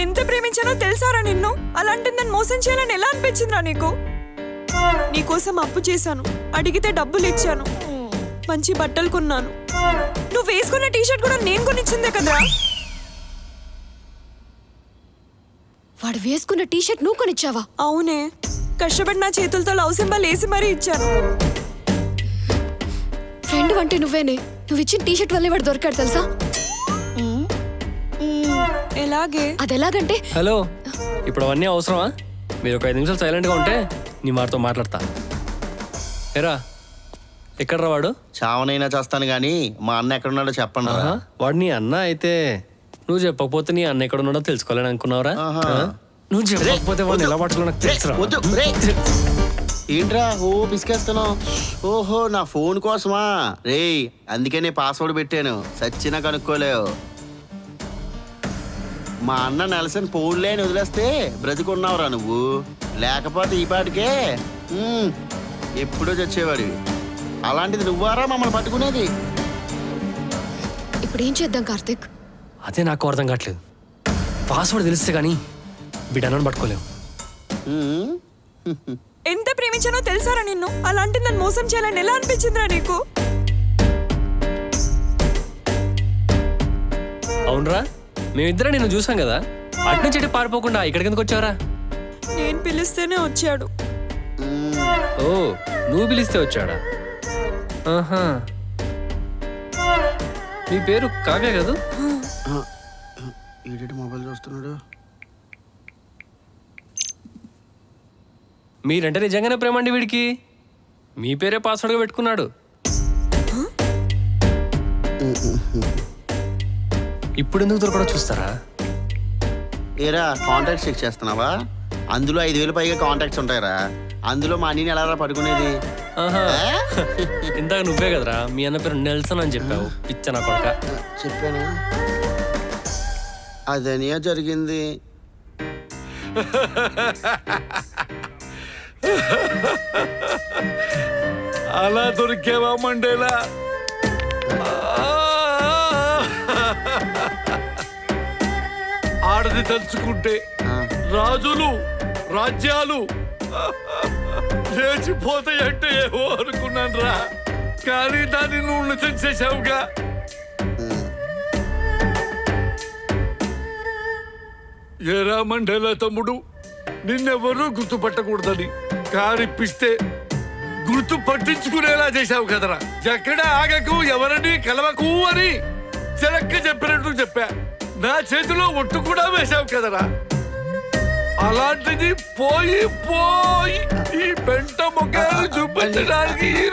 ఎంత ప్రేమించానో తెలుసారా నిన్ను? అలాంటి నన్ను మోసం చేయాలని ఎలా అనిపించిందిరా నీకు? నీకోసం అప్పు చేశాను, అడిగితే డబ్బులు ఇచ్చాను, మంచి బట్టలు కొన్నాను. నువ్వు వేసుకున్న టీషర్ట్ కూడా నేను కొనిచ్చిందే కదరా. వాడు వేసుకున్న టీషర్ట్ నువ్వు కొనిచ్చావా? అవునే, కష్టపడి నా చేతులతో లవ్ సింబల్ వేసి మరీ ఇచ్చాను. ఫ్రెండ్ అంటే నువ్వేనే. నువ్వు ఇచ్చిన టీషర్ట్ వల్లే వాడు దొరికాడు తెలుసా? ఎలాగే? అది ఎలాగంటే హలో, ఇప్పుడు అవన్నీ అవసరమా? మీరు ఒక 5 నిమిషాలు సైలెంట్గా ఉంటే నీ వాడితో మాట్లాడతా. ఎరా, ఎక్కడ్రా వాడు? చావనైనా చేస్తాను గానీ మా అన్న ఎక్కడున్నాడో చెప్పండి. వాడు నీ అన్న అయితే నువ్వు చెప్పకపోతే నీ అన్న ఎక్కడ ఉన్నాడో తెలుసుకోవాలని అనుకున్నావురా? నువ్వు చెప్పకపోతే వాడిని ఎలా పట్టుకున్నా నాకు తెలుసురా. ఏంట్రా ఓ పిసికేస్తున్నావు? ఓహో, నా ఫోన్ కోసమా? రేయ్, అందుకే నేను పాస్వర్డ్ పెట్టాను, సచ్చినా కనుక్కోలేవు. మా అన్న నెలసని ఫోన్లే అని వదిలేస్తే బ్రతికున్నావురా నువ్వు. లేకపోతే ఈ పాటికే ఎప్పుడో చచ్చేవాడు. అలాంటిది నువ్వారా మమ్మల్ని పట్టుకునేది? ఇప్పుడు ఏం చేద్దాం కార్తిక్? అదే నాకు అర్థం కావట్లేదు. పాస్వర్డ్ తెలిస్తే కానీ బిడ్డనని పట్టుకోలేవు. ఎంత ప్రేమించానో తెలుసారా నిన్ను? అలాంటి నన్ను మోసం చేయాలని ఎలా అనిపించిందిరా నీకు? అవునరా, మేమిద్దరం నిన్ను చూసాం కదా, అట్నుంచి ఇటు పారిపోకుండా ఇక్కడికి ఎందుకు వచ్చావరా? నేను పిలిస్తేనే వచ్చాడు. ఓ, నువ్వు పిలిస్తే వచ్చాడా? ఆహా, మీ పేరు కావ్య కదా? మొబైల్ చూస్తున్నాడు. మీరంటే నిజంగానే ప్రేమ అండి వీడికి. మీ పేరే పాస్వర్డ్గా పెట్టుకున్నాడు. ఇప్పుడు ఎందుకు దొరకడో చూస్తారా? ఏరా, కాంటాక్ట్స్ చెక్ చేస్తున్నావా? అందులో 5,000 పైగా కాంటాక్ట్స్ ఉంటాయరా. అందులో మా అన్నీని ఎలా పడుకునేది? ఆహా, ఇందాక నువ్వే కదరా మీ అన్న పేరు నెల్సన్ అని చెప్పావు. పిచ్చ నా కొడక. చెప్పానా? అదనియా జరిగింది. అలా దొరికేవా మండేలా? ఆడది తలుచుకుంటే రాజులు రాజ్యాలు లేచిపోతాయంటే ఏవో అనుకున్నాను రా, కానీ దాన్ని నువ్వు తెచ్చేసావుగా. ఏరా మండేలా తమ్ముడు, నిన్నెవరూ గుర్తుపట్టకూడదని కారిప్పిస్తే గుర్తు పట్టించుకునేలా చేశావు కదరా. ఎక్కడ ఆగకు, ఎవరిని కలవకు అని చెలక్క చెప్పినట్టు చెప్పా. నా చేతిలో ఒట్టు కూడా వేశావు కదరా. అలాంటిది పోయి పోయి ఈ పెంట మొక్కలు చూపించడానికి ఈ